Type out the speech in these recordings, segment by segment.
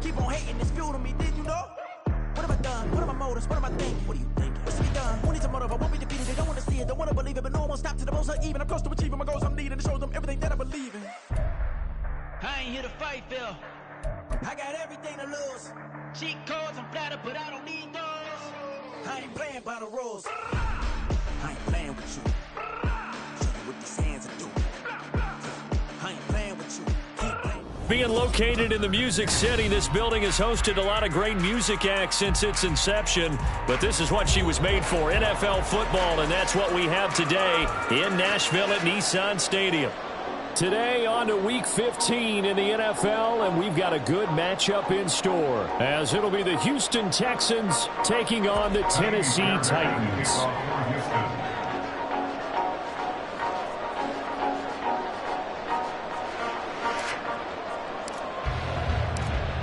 Keep on hating, it's fuel to me, did you know? What have I done? What are my motives? What am I thinking? What are you thinking? What's to be done? Who needs a motive? I won't be defeated. They don't want to see it, don't want to believe it, but no one will stop to the most or even. I'm close to achieving my goals I'm needing to show them everything that I believe in. I ain't here to fight, Phil. I got everything to lose. Cheat codes, I'm flattered, but I don't need those. I ain't playing by the rules. I ain't playing with you. Show you what these hands are doing. I ain't playing with you. Keep playing. Being located in the Music City, this building has hosted a lot of great music acts since its inception, but this is what she was made for, NFL football, and that's what we have today in Nashville at Nissan Stadium. Today on to Week 15 in the NFL, and we've got a good matchup in store, as it'll be the Houston Texans taking on the Tennessee Titans.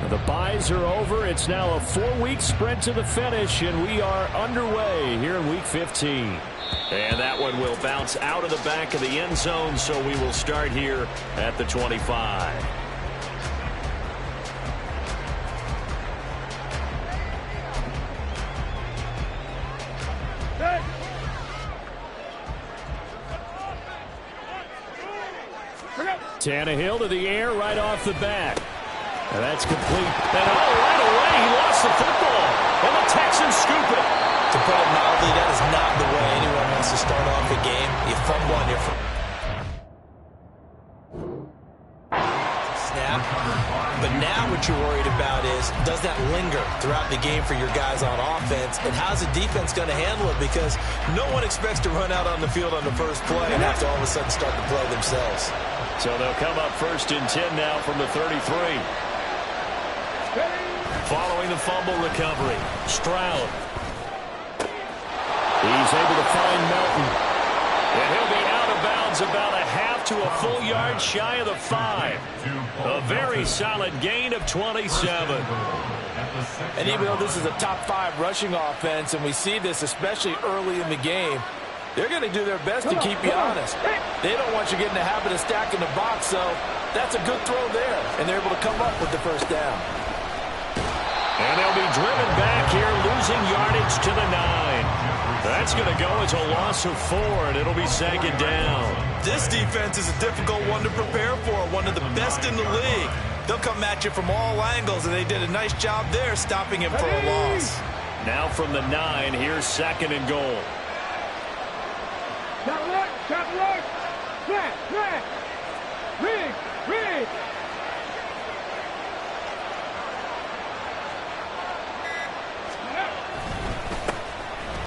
The byes are over. It's now a 4-week sprint to the finish, and we are underway here in Week 15. And that one will bounce out of the back of the end zone, so we will start here at the 25. Tannehill to the air right off the bat. And that's complete. And right away, he lost the football. And the Texans scoop it. To put it mildly, that is not the way anyone wants to start off a game. You fumble on your snap. But now what you're worried about is, does that linger throughout the game for your guys on offense? And how's the defense going to handle it? Because no one expects to run out on the field on the first play and have to all of a sudden start to play themselves. So they'll come up 1st and 10 now from the 33. Following the fumble recovery, Stroud. He's able to find Melton. And he'll be out of bounds about a half to a full yard shy of the 5. A very solid gain of 27. And even though this is a top 5 rushing offense, and we see this especially early in the game, they're going to do their best to keep you honest. They don't want you getting the habit of stacking the box, so that's a good throw there. And they're able to come up with the first down. And they'll be driven back here, losing yardage to the 9. That's going to go as a loss of 4, and it'll be 2nd down. This defense is a difficult one to prepare for, one of the best in the league. They'll come at you from all angles, and they did a nice job there stopping him for a loss. Now from the 9, here's 2nd and goal. Rig.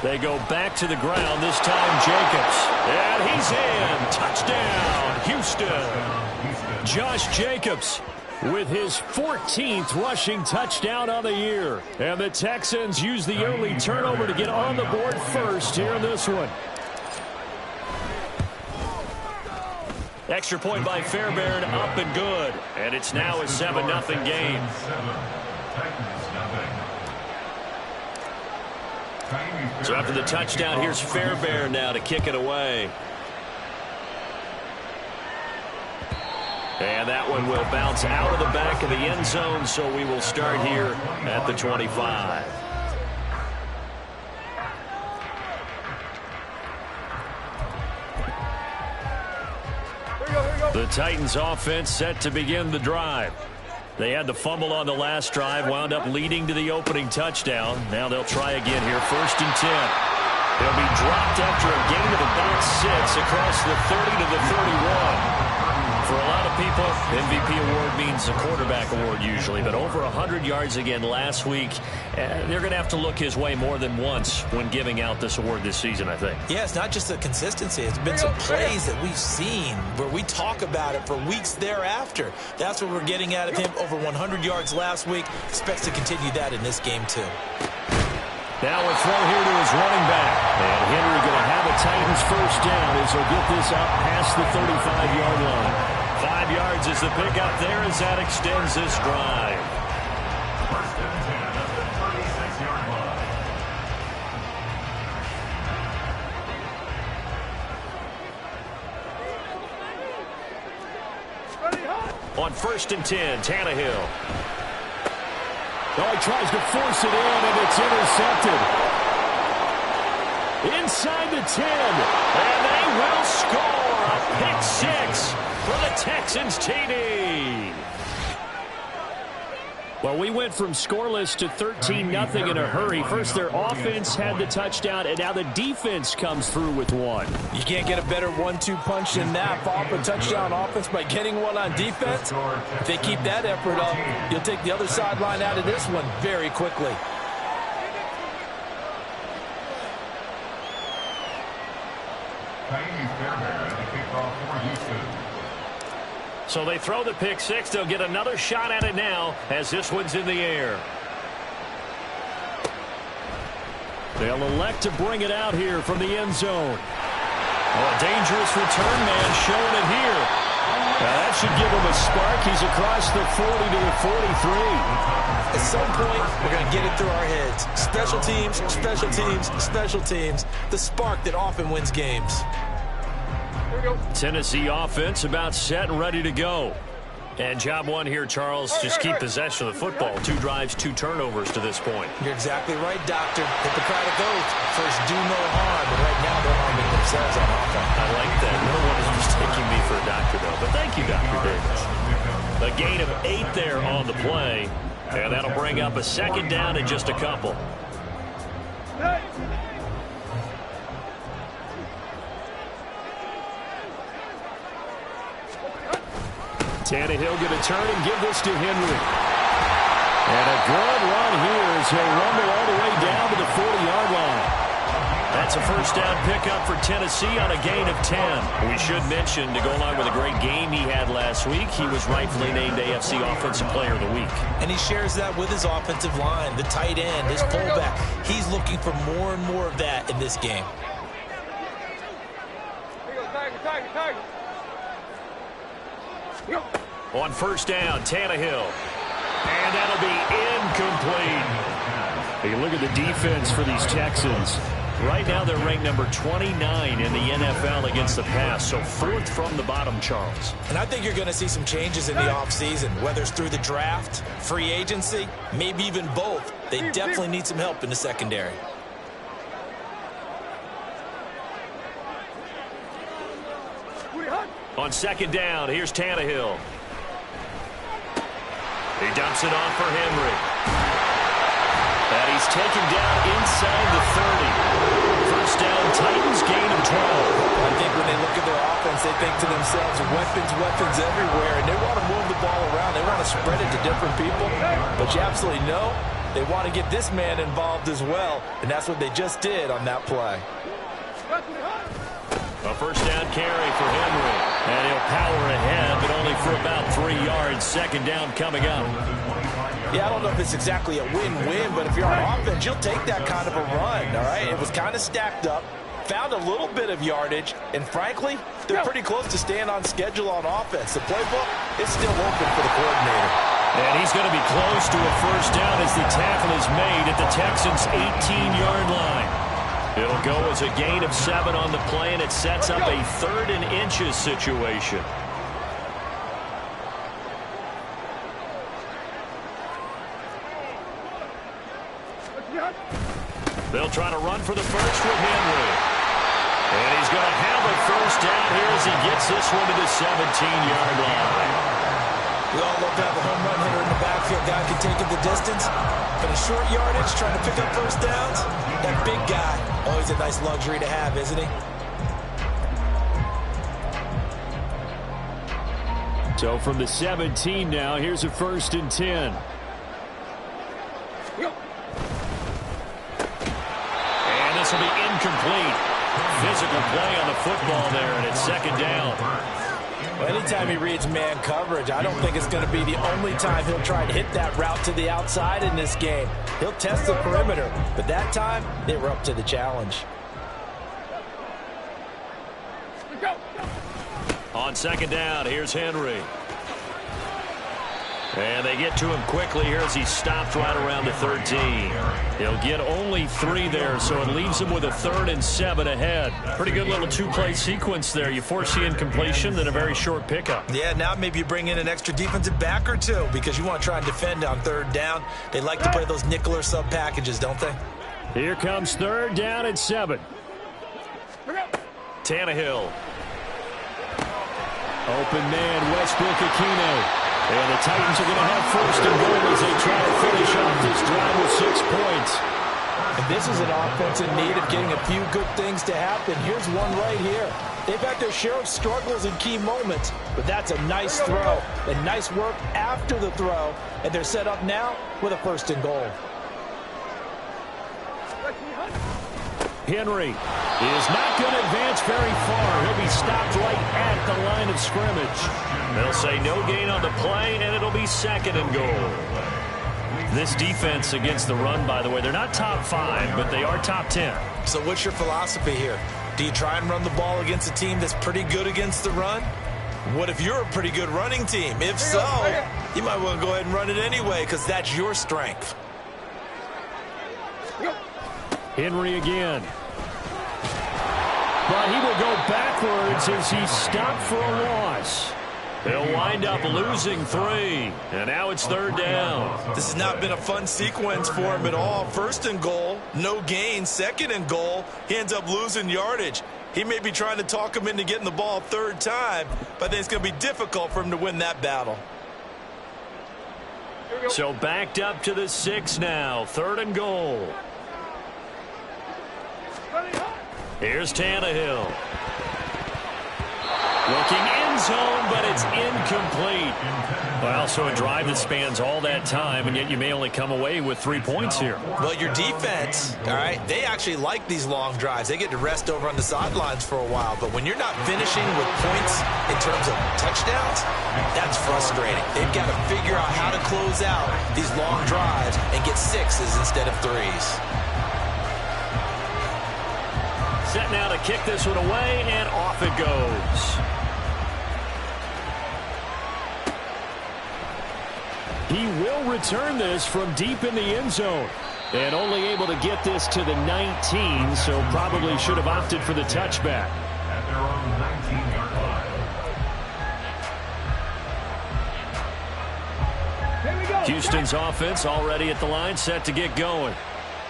They go back to the ground, this time Jacobs. And he's in. Touchdown, Houston. Josh Jacobs with his 14th rushing touchdown on the year. And the Texans use the early turnover to get on the board first here in this one. Extra point by Fairbairn, up and good. And it's now a 7-0 game. So after the touchdown, here's Fairbairn now to kick it away. And that one will bounce out of the back of the end zone, so we will start here at the 25. The Titans offense set to begin the drive. They had the fumble on the last drive, wound up leading to the opening touchdown. Now they'll try again here, 1st and 10. They'll be dropped after a gain of about 6 across the 30 to the 31. For a lot of people, MVP award means a quarterback award usually, but over 100 yards again last week. They're going to have to look his way more than once when giving out this award this season, I think. Yeah, it's not just the consistency. It's been some plays that we've seen where we talk about it for weeks thereafter. That's what we're getting out of him. Over 100 yards last week. Expects to continue that in this game, too. Now a throw here to his running back. And Henry going to have a Titans first down as he'll get this out past the 35-yard line. 5 yards is the pickup there as that extends this drive. On 1st and 10, Tannehill. Oh, he tries to force it in, and it's intercepted. Inside the 10, and they will score a pick six for the Texans TD. Well, we went from scoreless to 13-0 in a hurry. First, their offense had the touchdown, and now the defense comes through with one. You can't get a better 1-2 punch than that. Follow up a touchdown offense by getting one on defense. If they keep that effort up, you'll take the other sideline out of this one very quickly. So they throw the pick six. They'll get another shot at it now as this one's in the air. They'll elect to bring it out here from the end zone. Oh, a dangerous return man showing it here. Now that should give him a spark. He's across the 40 to the 43. At some point, we're going to get it through our heads. Special teams, special teams, special teams. The spark that often wins games. Tennessee offense about set and ready to go. And job one here, Charles, just keep possession of the football. 2 drives, 2 turnovers to this point. You're exactly right, Doctor. Hippocratic oath. First, do no harm. And right now, they're harming themselves on offense. I like that. No one is mistaking me for a doctor, though. But thank you, Dr. Davis. A gain of 8 there on the play. And that'll bring up a second down in just a couple. Tannehill going to turn and give this to Henry. And a good run here as he'll rumble all the way down to the 40-yard line. That's a first down pickup for Tennessee on a gain of 10. We should mention, to go along with a great game he had last week, he was rightfully named AFC Offensive Player of the Week. And he shares that with his offensive line, the tight end, his fullback. He's looking for more and more of that in this game. On first down, Tannehill. And that'll be incomplete. You look at the defense for these Texans. Right now they're ranked number 29 in the NFL against the pass, so 4th from the bottom, Charles. And I think you're going to see some changes in the offseason, whether it's through the draft, free agency, maybe even both. They definitely need some help in the secondary. On second down, here's Tannehill. He dumps it off for Henry. And he's taken down inside the 30. First down, Titans, gain of 12. I think when they look at their offense, they think to themselves, weapons everywhere, and they want to move the ball around. They want to spread it to different people. But you absolutely know they want to get this man involved as well, and that's what they just did on that play. A first down carry for Henry. And he'll power ahead, but only for about 3 yards. Second down coming up. Yeah, I don't know if it's exactly a win-win, but if you're on offense, you'll take that kind of a run, all right? It was kind of stacked up, found a little bit of yardage, and frankly, they're pretty close to staying on schedule on offense. The playbook is still open for the coordinator. And he's going to be close to a first down as the tackle is made at the Texans' 18-yard line. It'll go as a gain of 7 on the play, and it sets up a 3rd and inches situation. They'll try to run for the first with Henry. And he's going to have a first down here as he gets this one to the 17-yard line. We all love to have a home run hitter in the backfield. Guy can take it the distance. But a short yardage, trying to pick up first downs, that big guy, always a nice luxury to have, isn't he? So from the 17 now, here's a 1st and 10. And this will be incomplete. Physical play on the football there, and it's 2nd down. Well, anytime he reads man coverage, I don't think it's going to be the only time he'll try to hit that route to the outside in this game. He'll test the perimeter, but that time, they were up to the challenge. On 2nd down, here's Henry. And they get to him quickly here as he stopped right around the 13. He'll get only 3 there, so it leaves him with a 3rd and 7 ahead. Pretty good little 2-play sequence there. You force the incompletion, then a very short pickup. Yeah, now maybe you bring in an extra defensive back or 2 because you want to try and defend on 3rd down. They like to play those nickel or sub packages, don't they? Here comes 3rd down and 7. Tannehill. Open man, Westbrook-Ikhine. And the Titans are going to have 1st and goal as they try to finish off this drive with 6 points. And this is an offense in need of getting a few good things to happen. Here's one right here. They've had their share of struggles in key moments, but that's a nice throw and nice work after the throw. And they're set up now with a 1st and goal. Henry is not going to advance very far. He'll be stopped right at the line of scrimmage. They'll say no gain on the play, and it'll be 2nd and goal. This defense against the run, by the way, they're not top 5, but they are top 10. So what's your philosophy here? Do you try and run the ball against a team that's pretty good against the run? What if you're a pretty good running team? If so, you might want to go ahead and run it anyway because that's your strength. Henry again. But he will go backwards as he's stopped for a loss. They'll wind up losing 3. And now it's 3rd down. This has not been a fun sequence for him at all. 1st and goal, no gain. 2nd and goal, he ends up losing yardage. He may be trying to talk him into getting the ball 3rd time, but I think it's going to be difficult for him to win that battle. So backed up to the 6 now. 3rd and goal. Here's Tannehill. Looking end zone, but it's incomplete. Well, so a drive that spans all that time, and yet you may only come away with 3 points here. Well, your defense, all right, they actually like these long drives. They get to rest over on the sidelines for a while. But when you're not finishing with points in terms of touchdowns, that's frustrating. They've got to figure out how to close out these long drives and get 6s instead of 3s. Set now to kick this one away, and off it goes. He will return this from deep in the end zone. And only able to get this to the 19, so probably should have opted for the touchback. At their own 19-yard line. Houston's offense already at the line, set to get going.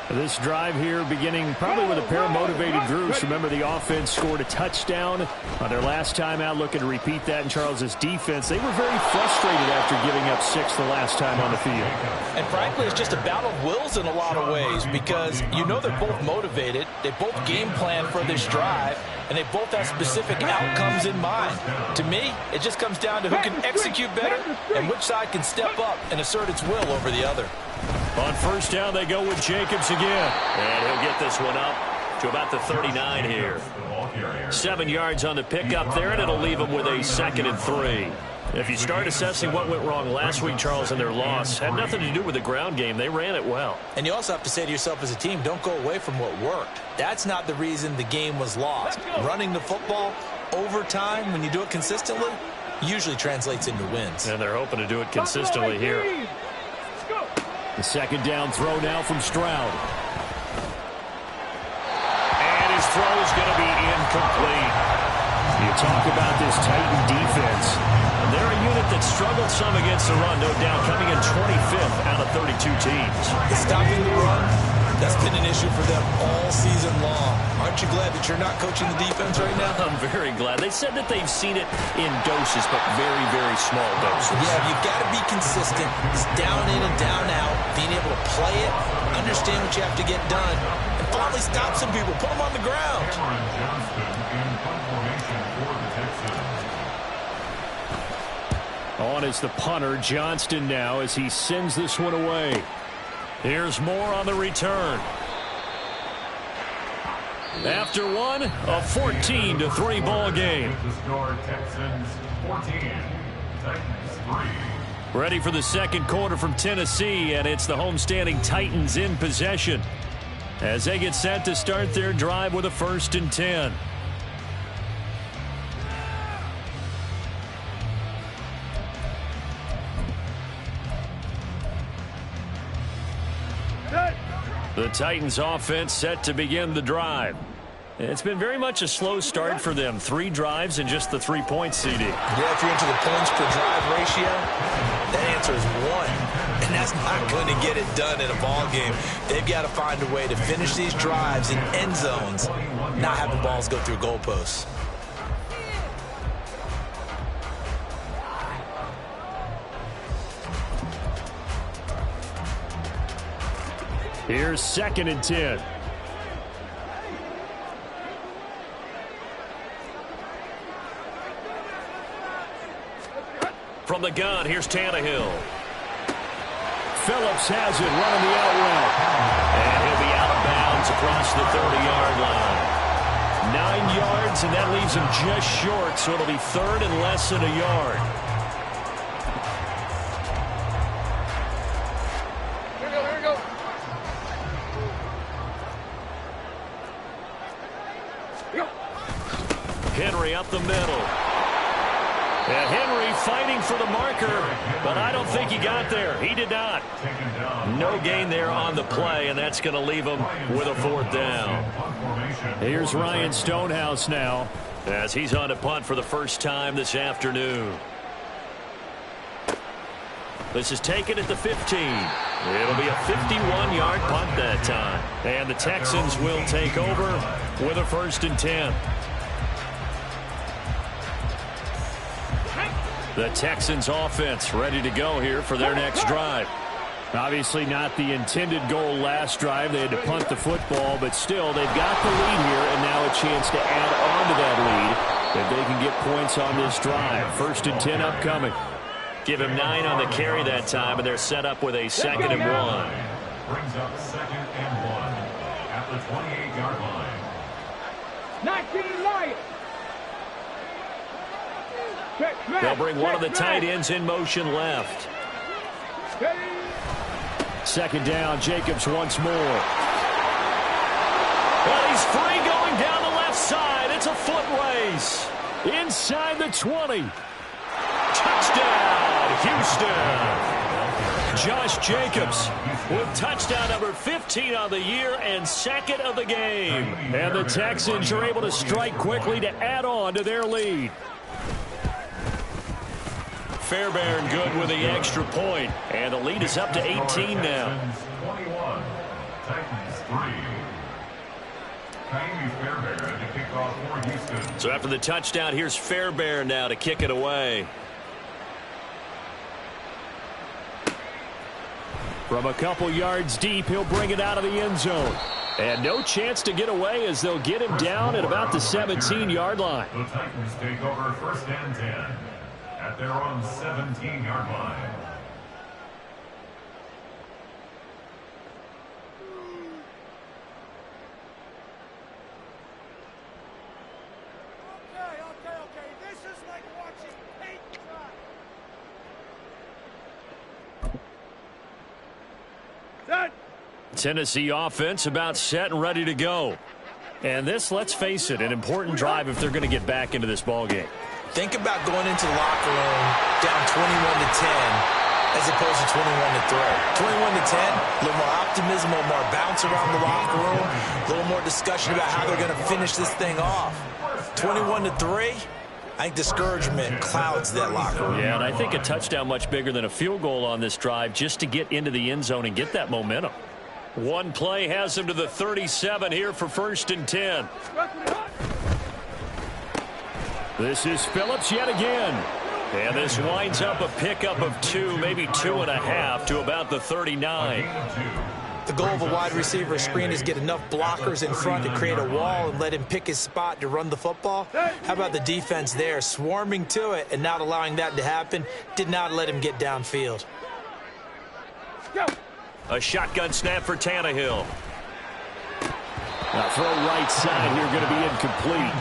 This drive here beginning probably with a pair of motivated groups. Remember, the offense scored a touchdown on their last time out, looking to repeat that in Charles's defense. They were very frustrated after giving up 6 the last time on the field. And frankly, it's just a battle of wills in a lot of ways because you know they're both motivated. They both game plan for this drive, and they both have specific outcomes in mind. To me, it just comes down to who can execute better and which side can step up and assert its will over the other. On 1st down, they go with Jacobs again. And he'll get this one up to about the 39 here. 7 yards on the pickup there, and it'll leave him with a 2nd and 3. If you start assessing what went wrong last week, Charles, in their loss, had nothing to do with the ground game. They ran it well. And you also have to say to yourself as a team, don't go away from what worked. That's not the reason the game was lost. Running the football over time, when you do it consistently, usually translates into wins. And they're hoping to do it consistently here. The 2nd down throw now from Stroud. And his throw is going to be incomplete. You talk about this Titan defense. They're a unit that struggled some against the run, no doubt, coming in 25th out of 32 teams. Stopping the run, that's been an issue for them all season long. Aren't you glad that you're not coaching the defense right now? I'm very glad. They said that they've seen it in doses, but very, very small doses. Yeah, you've got to be consistent. It's down in and down out, being able to play it, understand what you have to get done, and finally stop some people, put them on the ground. On is the punter, Johnston now, as he sends this one away. Here's more on the return. After one, a 14-3 ball game. The score, Texans 14, Titans 3. Ready for the second quarter from Tennessee, and it's the homestanding Titans in possession as they get set to start their drive with a 1st and 10. The Titans offense set to begin the drive. It's been very much a slow start for them. 3 drives and just the 3 points, CD. Yeah, if you're into the points per drive ratio, that answer is 1. And that's not going to get it done in a ball game. They've got to find a way to finish these drives in end zones, not having balls go through goalposts. Here's 2nd and 10. From the gun, here's Tannehill. Phillips has it running the out route. And he'll be out of bounds across the 30-yard line. 9 yards, and that leaves him just short, so it'll be 3rd and less than a yard. Henry up the middle. And Henry fighting for the marker, but I don't think he got there. He did not. No gain there on the play, and that's going to leave him with a 4th down. Here's Ryan Stonehouse now, as he's on to punt for the first time this afternoon. This is taken at the 15. It'll be a 51-yard punt that time. And the Texans will take over with a 1st and 10. The Texans offense ready to go here for their next drive. Obviously not the intended goal last drive. They had to punt the football, but still they've got the lead here and now a chance to add on to that lead if they can get points on this drive. 1st and 10 upcoming. Give him 9 on the carry that time, and they're set up with a 2nd and 1. Brings up 2nd and 1 at the 28-yard line. 19 Lions. They'll bring one of the tight ends in motion left. 2nd down, Jacobs once more. Well, he's free going down the left side. It's a foot race. Inside the 20. Touchdown, Houston. Josh Jacobs with touchdown number 15 on the year and 2nd of the game. And the Texans are able to strike quickly to add on to their lead. Fairbairn good with the extra point, and the lead is up to 18 now. 21, Titans 3. Fairbairn to kick off for Houston. So after the touchdown, here's Fairbairn now to kick it away. From a couple yards deep, he'll bring it out of the end zone. And no chance to get away as they'll get him down at about the 17-yard line. The Titans take over 1st and 10. At their own 17-yard line. Okay. This is like watching paint dry. Tennessee offense about set and ready to go. And this, let's face it, an important drive if they're going to get back into this ballgame. Think about going into the locker room down 21-10 as opposed to 21-3. 21-10, a little more optimism, a little more bounce around the locker room, a little more discussion about how they're going to finish this thing off. 21-3, I think discouragement clouds that locker room. Yeah, and I think a touchdown much bigger than a field goal on this drive just to get into the end zone and get that momentum. One play has him to the 37 here for 1st and 10. This is Phillips yet again. And this winds up a pickup of 2, maybe 2.5 to about the 39. The goal of a wide receiver screen is get enough blockers in front to create a wall and let him pick his spot to run the football. How about the defense there, swarming to it and not allowing that to happen? Did not let him get downfield. A shotgun snap for Tannehill. Now throw right side here, going to be incomplete.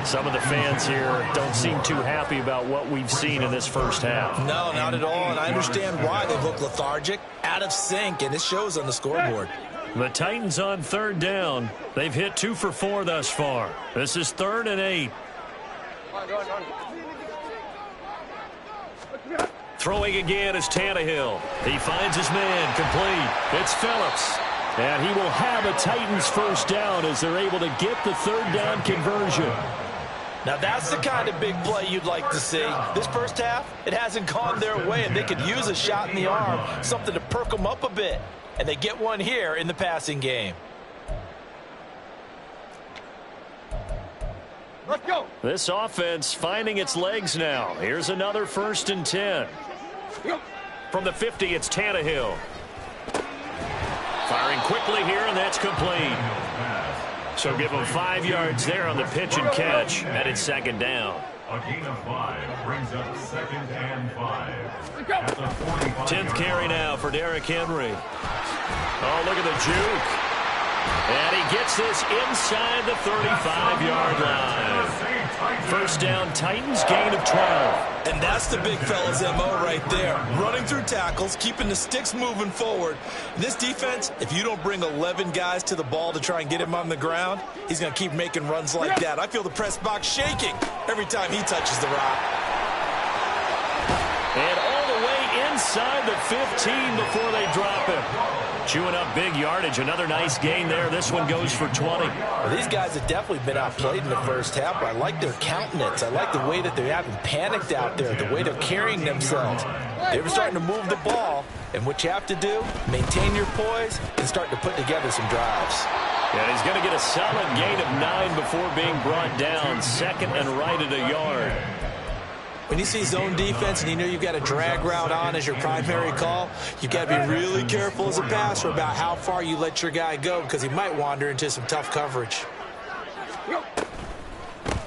Some of the fans here don't seem too happy about what we've seen in this first half. No, not at all, and I understand why. They look lethargic, out of sync, and it shows on the scoreboard. The Titans on 3rd down. They've hit 2 for 4 thus far. This is 3rd and 8. Throwing again is Tannehill. He finds his man complete. It's Phillips. And he will have a Titans first down as they're able to get the third down conversion. Now that's the kind of big play you'd like to see. This first half, it hasn't gone their way, and they could use a shot in the arm, something to perk them up a bit. And they get one here in the passing game. Let's go. This offense finding its legs now. Here's another 1st and 10. From the 50, it's Tannehill. Firing quickly here, and that's complete. So give him 5 yards there on the pitch and catch, and it's 2nd down. A gain of 5 brings up 2nd and 5. At the 45. 10th carry now for Derrick Henry. Oh, look at the juke. And he gets this inside the 35-yard line. First down, Titans, gain of 12. And that's the big fella's MO right there. Running through tackles, keeping the sticks moving forward. This defense, if you don't bring 11 guys to the ball to try and get him on the ground, he's going to keep making runs like that. I feel the press box shaking every time he touches the rock. And all the way inside the 15 before they drop him. Chewing up big yardage. Another nice gain there. This one goes for 20. Well, these guys have definitely been outplayed in the first half, but I like their countenance. I like the way that they haven't panicked out there, the way they're carrying themselves. They were starting to move the ball, and what you have to do, maintain your poise and start to put together some drives. And he's going to get a solid gain of 9 before being brought down. 2nd and right at a yard. When you see zone defense and you know you've got a drag route on as your primary call, you've got to be really careful as a passer about how far you let your guy go because he might wander into some tough coverage.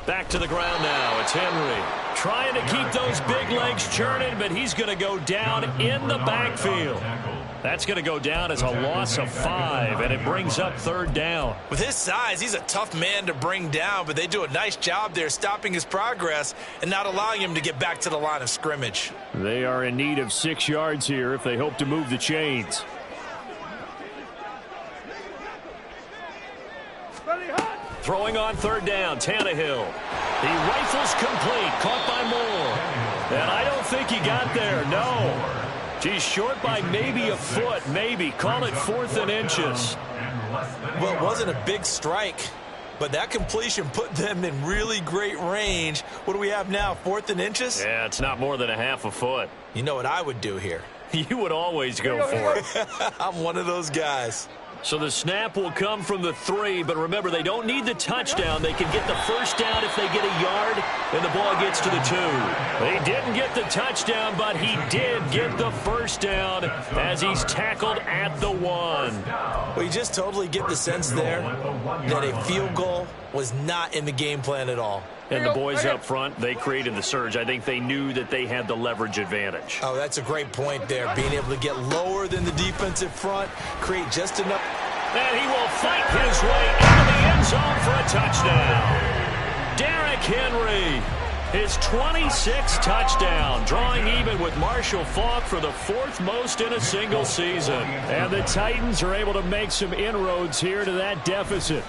Back to the ground now. It's Henry trying to keep those big legs churning, but he's going to go down in the backfield. That's going to go down as a loss of 5, and it brings up 3rd down. With his size, he's a tough man to bring down, but they do a nice job there stopping his progress and not allowing him to get back to the line of scrimmage. They are in need of 6 yards here if they hope to move the chains. Throwing on 3rd down, Tannehill. He rifles complete, caught by Moore. And I don't think he got there, no. He's short by maybe a foot, maybe. Call it 4th and inches. Well, it wasn't a big strike, but that completion put them in really great range. What do we have now, 4th and inches? Yeah, it's not more than a half a foot. You know what I would do here? You would always go for it. I'm one of those guys. So the snap will come from the 3, but remember, they don't need the touchdown. They can get the first down if they get a yard, and the ball gets to the 2. They didn't get the touchdown, but he did get the first down as he's tackled at the 1. Well, you just totally get the sense there that a field goal was not in the game plan at all. And the boys up front, they created the surge. I think they knew that they had the leverage advantage. Oh, that's a great point there. Being able to get lower than the defensive front, create just enough. And he will fight his way into the end zone for a touchdown. Derrick Henry, his 26th touchdown, drawing even with Marshall Faulk for the 4th most in a single season. And the Titans are able to make some inroads here to that deficit.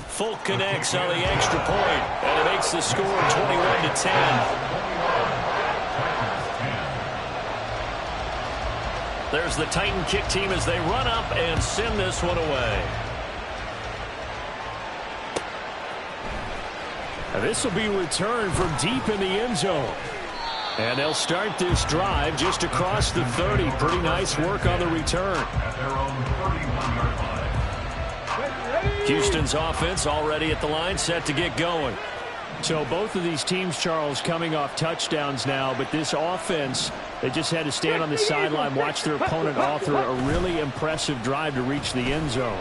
Folk connects on the extra point, and it makes the score 21-10. There's the Titan kick team as they run up and send this one away. And this will be returned from deep in the end zone. And they'll start this drive just across the 30. Pretty nice work on the return. At their own 31-yard line. Houston's offense already at the line, set to get going. So both of these teams, Charles, coming off touchdowns now, but this offense, they just had to stand on the sideline, watch their opponent author a really impressive drive to reach the end zone.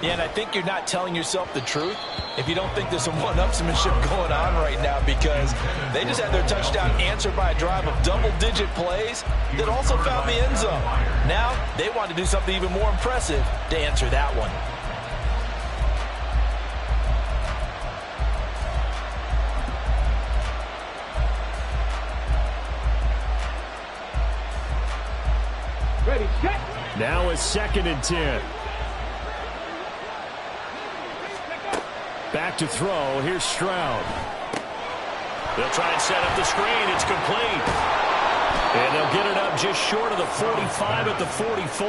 Yeah, and I think you're not telling yourself the truth if you don't think there's some one-upsmanship going on right now, because they just had their touchdown answered by a drive of double-digit plays that also found the end zone. Now they want to do something even more impressive to answer that one. Ready, set. Now it's 2nd and 10. Back to throw. Here's Stroud. They'll try and set up the screen. It's complete. And they'll get it up just short of the 45 at the 44.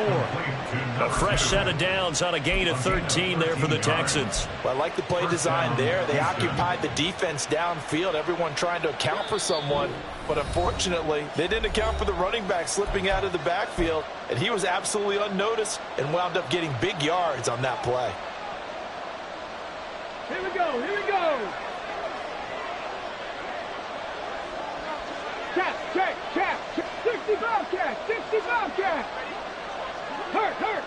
A fresh set of downs on a gain of 13 there for the Texans. Well, I like the play design there. They occupied the defense downfield, everyone trying to account for someone. But unfortunately, they didn't account for the running back slipping out of the backfield. And he was absolutely unnoticed and wound up getting big yards on that play. Here we go, here we go. Check. 60 Bobcat, 60 Bobcat. Hurt.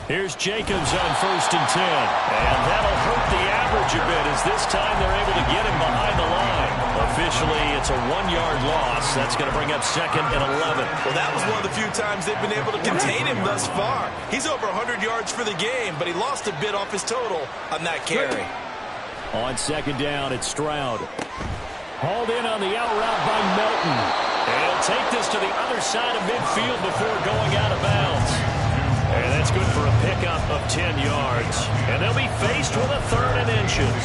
Here's Jacobs on 1st and 10. And that'll hurt the average a bit as this time they're able to get him behind the line. Officially, it's a 1-yard loss. That's going to bring up 2nd and 11. Well, that was one of the few times they've been able to contain him thus far. He's over 100 yards for the game, but he lost a bit off his total on that carry. On 2nd down, it's Stroud. Hauled in on the out route by Melton. And he'll take this to the other side of midfield before going out of bounds. And that's good for a pickup of 10 yards. And they'll be faced with a 3rd and inches.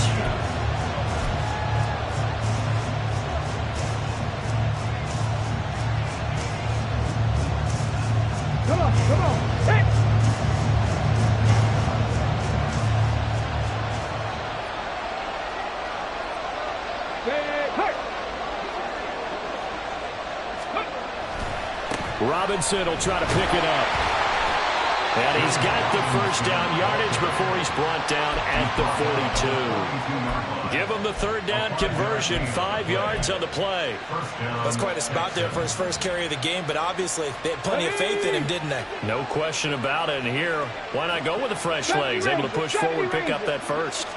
Come on. Hey! Robinson will try to pick it up. And he's got the 1st down yardage before he's brought down at the 42. Give him the 3rd down conversion, 5 yards on the play. That's quite a spot there for his first carry of the game, but obviously they had plenty of faith in him, didn't they? No question about it. And here, why not go with the fresh legs? Able to push forward, pick up that 1st.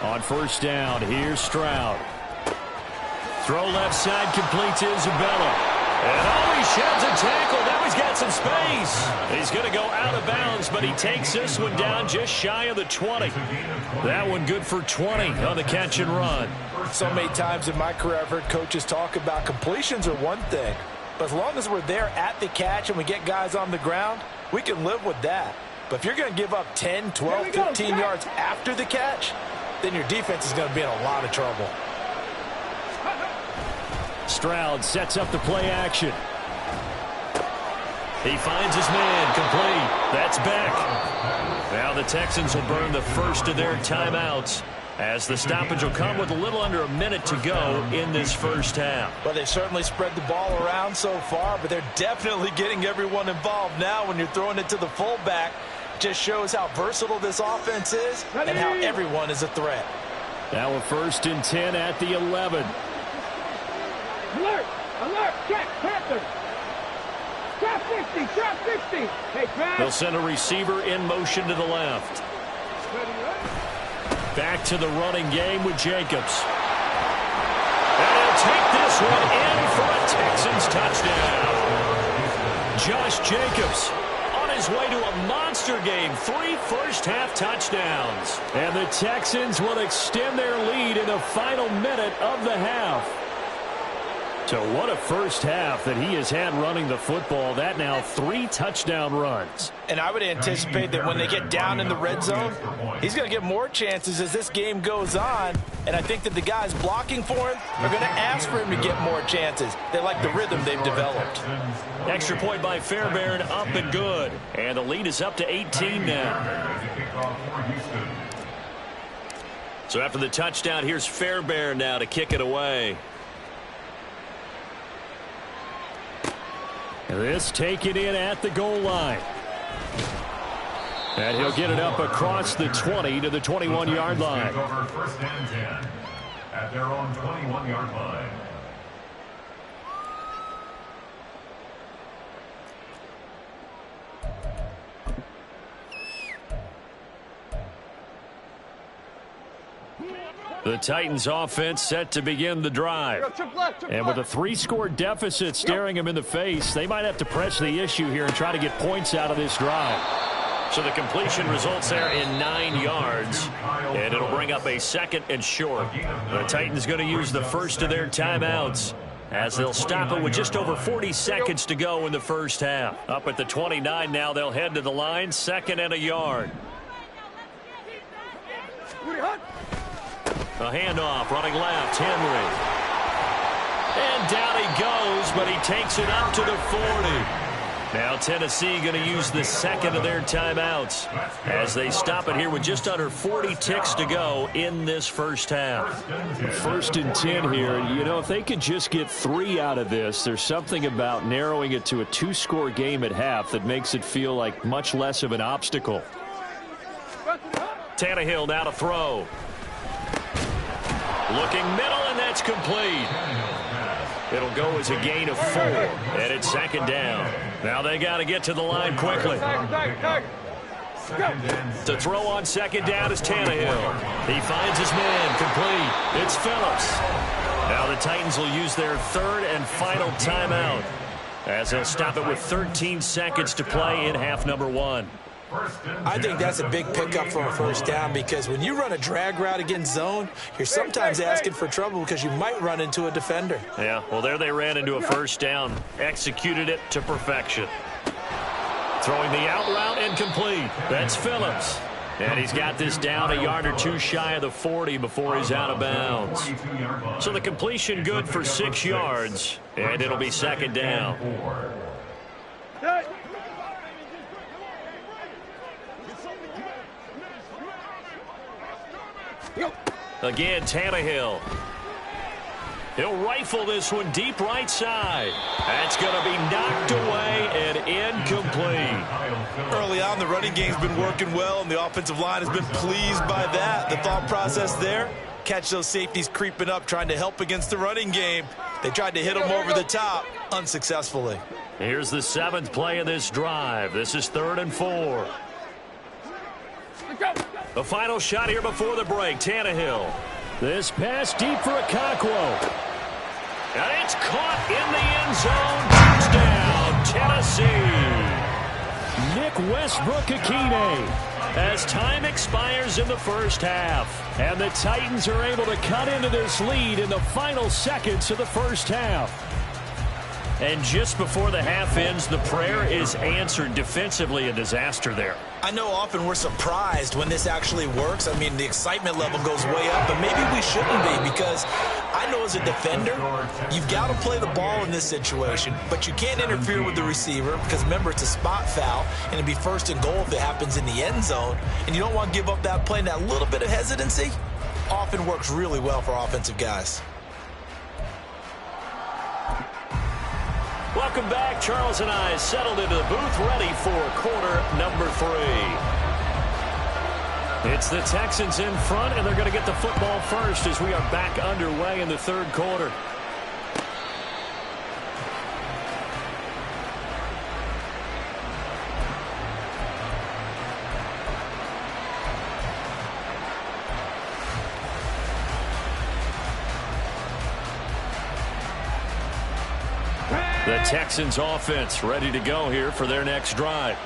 On 1st down, here's Stroud. Throw left side, complete to Isabella. And he sheds a tackle. Now he's got some space. He's going to go out of bounds, but he takes this one down just shy of the 20. That one good for 20 on the catch and run. So many times in my career I've heard coaches talk about completions are one thing, but as long as we're there at the catch and we get guys on the ground, we can live with that. But if you're going to give up 10, 12, 15 yards after the catch, then your defense is going to be in a lot of trouble. Stroud sets up the play action. He finds his man, complete. That's back. Now the Texans will burn the first of their timeouts as the stoppage will come with a little under a minute to go in this first half. Well, they certainly spread the ball around so far, but they're definitely getting everyone involved now when you're throwing it to the fullback. Just shows how versatile this offense is and how everyone is a threat. Now a 1st and 10 at the 11. Alert! Check! Panthers! Trap 50! Hey, Pat! They'll send a receiver in motion to the left. Back to the running game with Jacobs. And he'll take this one in for a Texans touchdown. Josh Jacobs on his way to a monster game. 3 first-half touchdowns. And the Texans will extend their lead in the final minute of the half. So what a first half that he has had running the football. That now 3 touchdown runs. And I would anticipate that when they get down in the red zone, he's going to get more chances as this game goes on. And I think that the guys blocking for him are going to ask for him to get more chances. They like the rhythm they've developed. Extra point by Fairbairn, up and good. And the lead is up to 18 now. So after the touchdown, here's Fairbairn now to kick it away. This taken in at the goal line. And he'll get it up across the 20 to the 21-yard line. Over 1st and 10 at their own 21-yard line. The Titans offense set to begin the drive. And with a 3-score deficit staring them in the face, they might have to press the issue here and try to get points out of this drive. So the completion results there in 9 yards, and it'll bring up a 2nd and short. The Titans going to use the first of their timeouts as they'll stop it with just over 40 seconds to go in the first half. Up at the 29 now, they'll head to the line, 2nd and a yard. A handoff, running left, Henry. And down he goes, but he takes it up to the 40. Now Tennessee going to use the second of their timeouts as they stop it here with just under 40 ticks to go in this first half. 1st and 10 here. You know, if they could just get 3 out of this, there's something about narrowing it to a 2-score game at half that makes it feel like much less of an obstacle. Tannehill now to throw. Looking middle, and that's complete. It'll go as a gain of 4, and it's 2nd down. Now they got to get to the line quickly. To throw on 2nd down is Tannehill. He finds his man, complete. It's Phillips. Now the Titans will use their 3rd and final timeout as they'll stop it with 13 seconds to play in half number 1. I think that's a big pickup for a 1st down because when you run a drag route against zone, you're sometimes asking for trouble because you might run into a defender. Yeah, well, there they ran into a 1st down. Executed it to perfection. Throwing the out route incomplete. That's Phillips. And he's got this down a yard or 2 shy of the 40 before he's out of bounds. So the completion good for 6 yards, and it'll be 2nd down. Again, Tannehill. He'll rifle this one deep right side. That's going to be knocked away and incomplete. Early on, the running game's been working well, and the offensive line has been pleased by that. The thought process there, catch those safeties creeping up, trying to help against the running game. They tried to hit them over the top, unsuccessfully. Here's the 7th play of this drive. This is 3rd and 4. The final shot here before the break. Tannehill. This pass deep for Okonkwo. And it's caught in the end zone. Touchdown, Tennessee. Nick Westbrook-Akine. As time expires in the first half. And the Titans are able to cut into this lead in the final seconds of the first half. And just before the half ends, the prayer is answered. Defensively, a disaster there. I know often we're surprised when this actually works. I mean, the excitement level goes way up, but maybe we shouldn't be because I know as a defender, you've got to play the ball in this situation, but you can't interfere with the receiver because, remember, it's a spot foul, and it'd be 1st and goal if it happens in the end zone, and you don't want to give up that play, and that little bit of hesitancy often works really well for offensive guys. Welcome back. Charles and I settled into the booth, ready for quarter number 3. It's the Texans in front, and they're going to get the football first as we are back underway in the 3rd quarter. The Texans offense ready to go here for their next drive.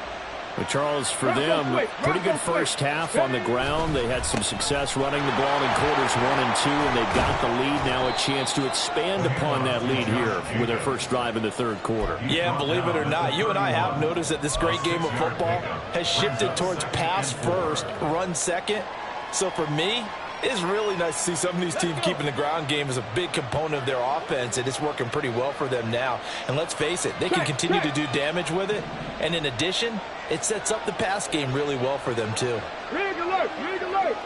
But Charles, for them, pretty good first half on the ground. They had some success running the ball in quarters 1 and 2, and they got the lead. Now a chance to expand upon that lead here with their first drive in the 3rd quarter. Yeah, believe it or not, you and I have noticed that this great game of football has shifted towards pass first, run second. So for me, it's really nice to see some of these teams keeping the ground game as a big component of their offense, and it's working pretty well for them now. And let's face it, they can continue to do damage with it. And in addition, it sets up the pass game really well for them, too. Rig alert! Rig alert!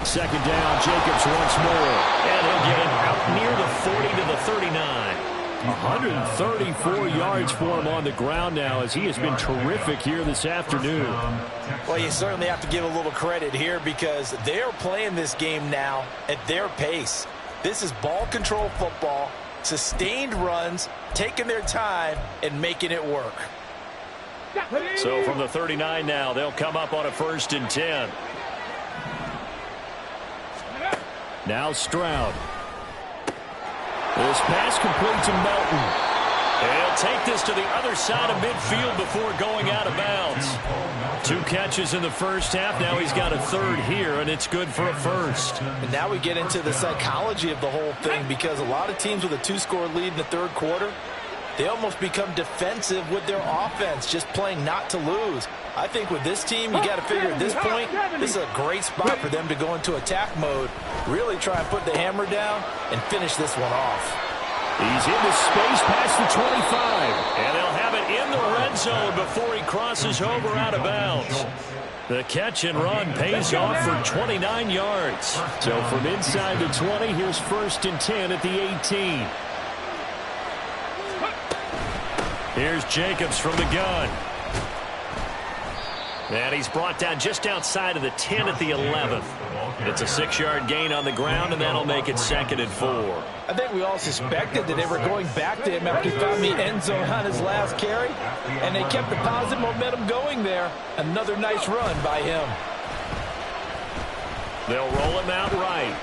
2nd down, Jacobs once more. And he'll get it out near the 40 to the 39. 134 yards for him on the ground now as he has been terrific here this afternoon. Well, you certainly have to give a little credit here because they're playing this game now at their pace. This is ball control football, sustained runs, taking their time, and making it work. So from the 39 now, they'll come up on a 1st and 10. Now Stroud. This pass complete to Melton. He'll take this to the other side of midfield before going out of bounds. 2 catches in the first half. Now he's got a 3rd here, and it's good for a 1st. And now we get into the psychology of the whole thing because a lot of teams with a 2-score lead in the 3rd quarter, they almost become defensive with their offense, just playing not to lose. I think with this team, you got to figure at this point, this is a great spot for them to go into attack mode, really try and put the hammer down and finish this one off. He's into space past the 25. And they'll have it in the red zone before he crosses over out of bounds. The catch and run pays off for 29 yards. So from inside the 20, here's 1st and 10 at the 18. Here's Jacobs from the gun. And he's brought down just outside of the 10 at the 11th. It's a 6-yard gain on the ground, and that'll make it 2nd and 4. I think we all suspected that they were going back to him after he found the end zone on his last carry, and they kept the positive momentum going there. Another nice run by him. They'll roll him out right.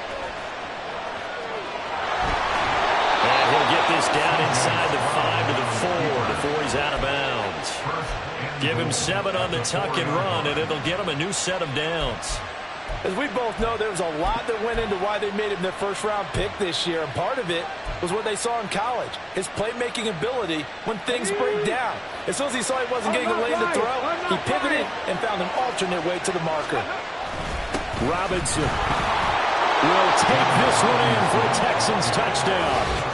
And he'll get this down inside the 5 to the 4 before he's out of bounds. Give him 7 on the tuck and run, and it'll get him a new set of downs. As we both know, there was a lot that went into why they made him their first-round pick this year, and part of it was what they saw in college, his playmaking ability when things break down. As soon as he saw he wasn't getting a lane to throw, he pivoted and found an alternate way to the marker. Robinson will take this one in for a Texans touchdown.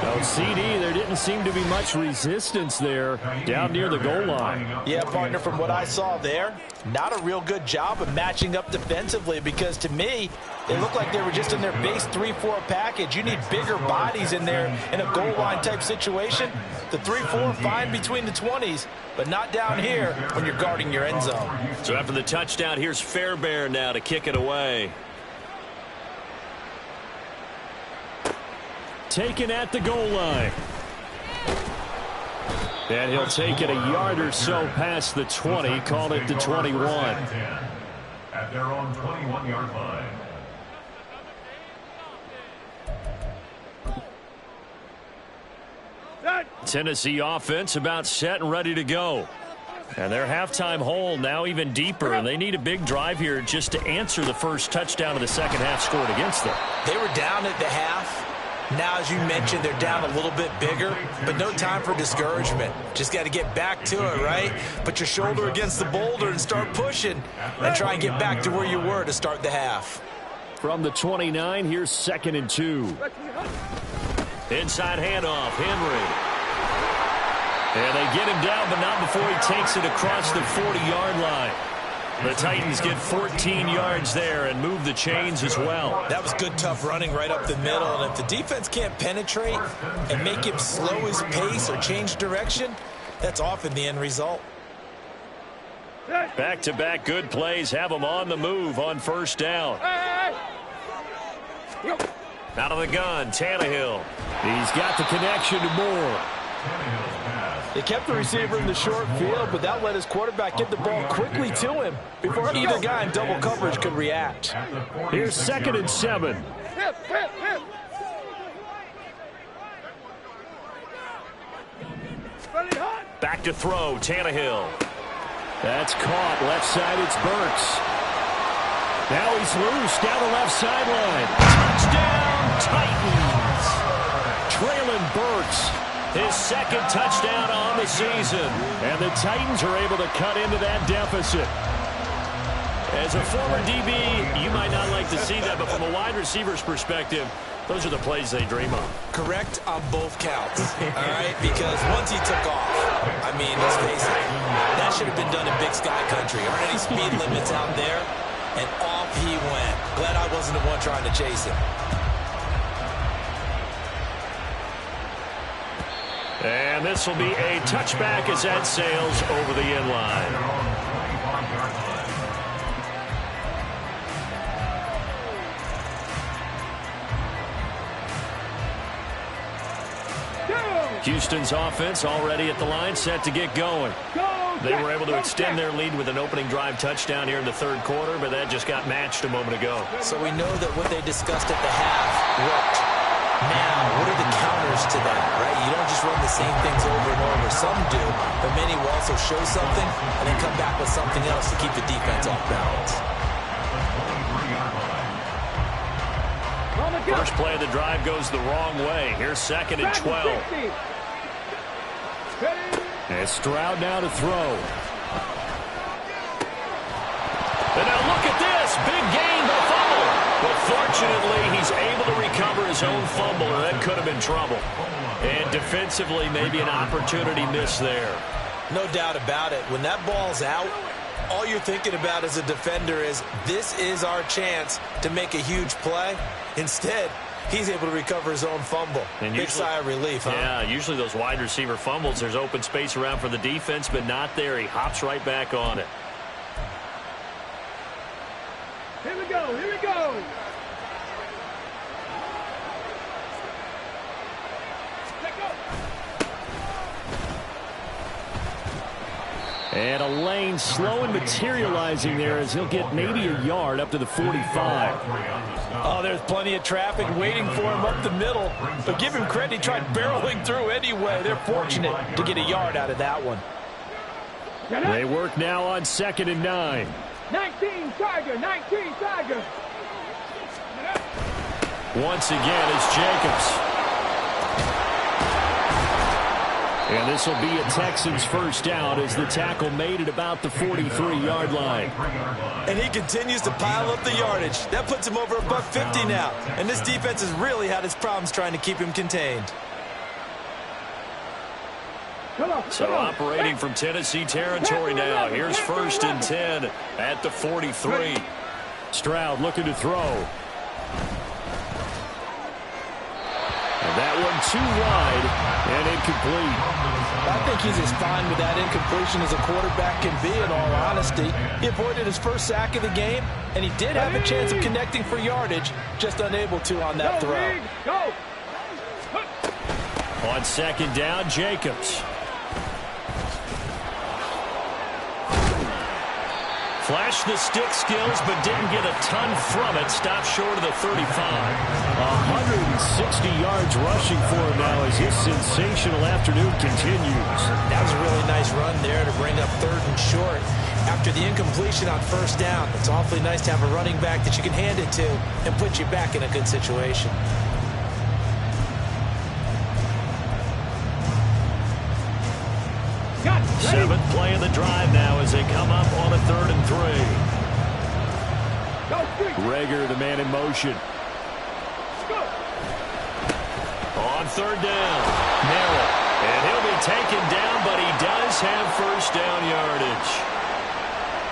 No, CD, there didn't seem to be much resistance there down near the goal line. Yeah, partner, from what I saw there, not a real good job of matching up defensively, because to me, they looked like they were just in their base 3-4 package. You need bigger bodies in there in a goal line type situation. The 3-4 fine between the 20s, but not down here when you're guarding your end zone. So after the touchdown, here's Fairbairn now to kick it away. Taken at the goal line. And he'll take it a yard or so past the 20, call it the 21. At their own 21-yard line. Tennessee offense about set and ready to go. And their halftime hole now even deeper, and they need a big drive here just to answer the first touchdown of the second half scored against them. They were down at the half. Now, as you mentioned, they're down a little bit bigger, but no time for discouragement. Just got to get back to it, right? Put your shoulder against the boulder and start pushing, and try and get back to where you were to start the half. From the 29, here's 2nd and 2. Inside handoff, Henry. And they get him down, but not before he takes it across the 40-yard line. The Titans get 14 yards there and move the chains as well. That was good, tough running right up the middle. And if the defense can't penetrate and make him slow his pace or change direction, that's often the end result. Back-to-back good plays have them on the move on first down. Out of the gun, Tannehill. He's got the connection to Moore. They kept the receiver in the short field, but that let his quarterback get the ball quickly to him before either guy in double coverage could react. Here's 2nd and 7. Back to throw, Tannehill. That's caught. Left side, it's Burks. Now he's loose down the left sideline. Touchdown, Titans. Traylon Burks. His second touchdown on the season. And the Titans are able to cut into that deficit. As a former DB, you might not like to see that, but from a wide receiver's perspective, those are the plays they dream of. Correct on both counts, all right? Because once he took off, I mean, let's face it, that should have been done in Big Sky Country. Aren't any speed limits out there? And off he went. Glad I wasn't the one trying to chase him. And this will be a touchback as that sails over the end line. Houston's offense already at the line, set to get going. They were able to extend their lead with an opening drive touchdown here in the third quarter, but that just got matched a moment ago. So we know that what they discussed at the half worked. Now, what are the counters to that, right? You don't just run the same things over and over. Some do, but many will also show something and then come back with something else to keep the defense off balance. First play of the drive goes the wrong way. Here's 2nd and 12. And Stroud now to throw. gained the fumble. But fortunately, he's able to recover his own fumble, and that could have been trouble. And defensively, maybe an opportunity missed there. No doubt about it. When that ball's out, all you're thinking about as a defender is, this is our chance to make a huge play. Instead, he's able to recover his own fumble. And big sigh of relief, huh? Yeah, usually those wide receiver fumbles, there's open space around for the defense, but not there. He hops right back on it. Here we go, here we go. And a lane slow and materializing there as he'll get maybe a yard up to the 45. Oh, there's plenty of traffic waiting for him up the middle. But give him credit, he tried barreling through anyway. They're fortunate to get a yard out of that one. They work now on 2nd and 9. 19 Tiger, 19 Tiger. Once again, it's Jacobs. And this will be a Texans first down as the tackle made it about the 43-yard line. And he continues to pile up the yardage. That puts him over $150 now. And this defense has really had its problems trying to keep him contained. So operating from Tennessee territory now. Here's 1st and 10 at the 43. Stroud looking to throw. And that one too wide and incomplete. I think he's as fine with that incompletion as a quarterback can be, in all honesty. He avoided his first sack of the game, and he did have a chance of connecting for yardage, just unable to on that throw. Go. On 2nd down, Jacobs. Flashed the stick skills, but didn't get a ton from it. Stopped short of the 35. 160 yards rushing for him now as his sensational afternoon continues. That was a really nice run there to bring up 3rd and short. After the incompletion on 1st down, it's awfully nice to have a running back that you can hand it to and put you back in a good situation. Seventh play of the drive now as they come up on a 3rd and 3. Rager, the man in motion. On 3rd down, narrow. And he'll be taken down, but he does have 1st down yardage.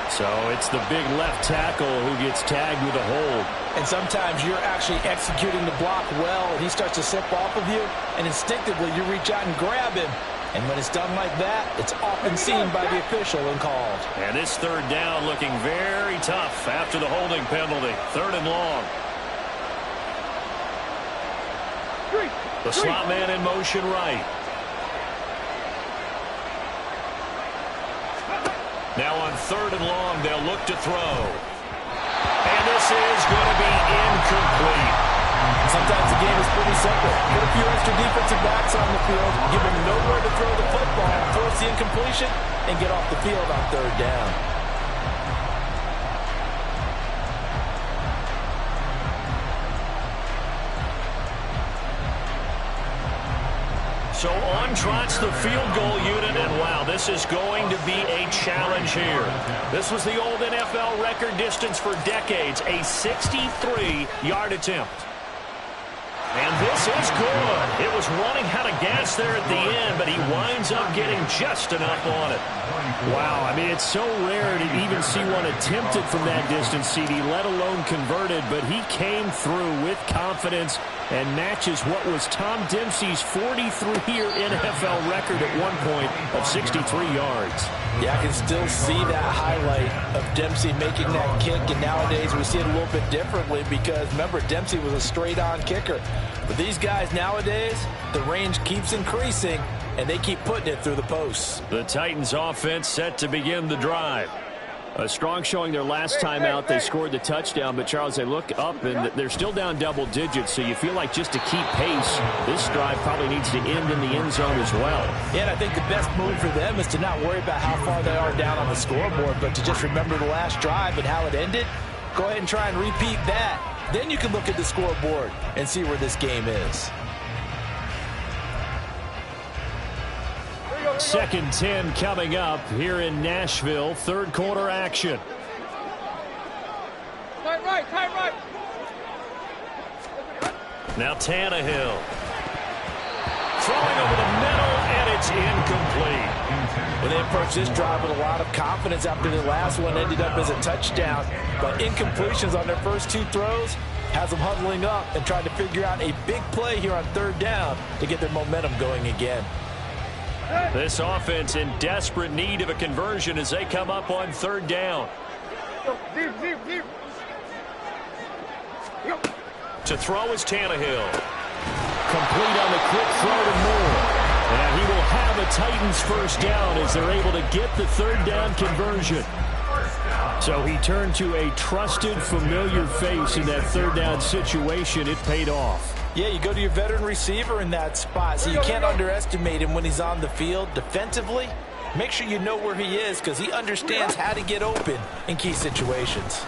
So it's the big left tackle who gets tagged with a hold. And sometimes you're actually executing the block well, and he starts to slip off of you, and instinctively you reach out and grab him. And when it's done like that, it's often seen by the official and called. And this 3rd down looking very tough after the holding penalty. 3rd and long. The slot man in motion right. Now on 3rd and long, they'll look to throw. And this is going to be incomplete. Sometimes the game is pretty simple. Put a few extra defensive backs on the field, give them nowhere to throw the football, force the incompletion, and get off the field on 3rd down. So on trots the field goal unit, and wow, this is going to be a challenge here. This was the old NFL record distance for decades, a 63-yard attempt. And this is good. It was running out of gas there at the end, but he winds up getting just enough on it. Wow, I mean, it's so rare to even see one attempted from that distance, CD, let alone converted, but he came through with confidence and matches what was Tom Dempsey's 43-year NFL record at one point of 63 yards. Yeah, I can still see that highlight of Dempsey making that kick, and nowadays we see it a little bit differently because, remember, Dempsey was a straight-on kicker. But these guys nowadays, the range keeps increasing, and they keep putting it through the posts. The Titans offense set to begin the drive. A strong showing their last time out. They scored the touchdown, but, Charles, they look up, and they're still down double digits, so you feel like just to keep pace, this drive probably needs to end in the end zone as well. Yeah, and I think the best move for them is to not worry about how far they are down on the scoreboard, but to just remember the last drive and how it ended. Go ahead and try and repeat that. Then you can look at the scoreboard and see where this game is. 2nd 10 coming up here in Nashville. 3rd quarter action. Right. tight right. Now Tannehill. Throwing over the middle, and it's incomplete. Well, they approached this drive with a lot of confidence after the last one ended up as a touchdown. But incompletions on their first two throws has them huddling up and trying to figure out a big play here on third down to get their momentum going again. This offense in desperate need of a conversion as they come up on third down. To throw is Tannehill. Complete on the quick throw to Moore. And he will have a Titans first down as they're able to get the third down conversion. So he turned to a trusted, familiar face in that third down situation. It paid off. Yeah, you go to your veteran receiver in that spot, so you can't underestimate him when he's on the field. Defensively, make sure you know where he is because he understands how to get open in key situations.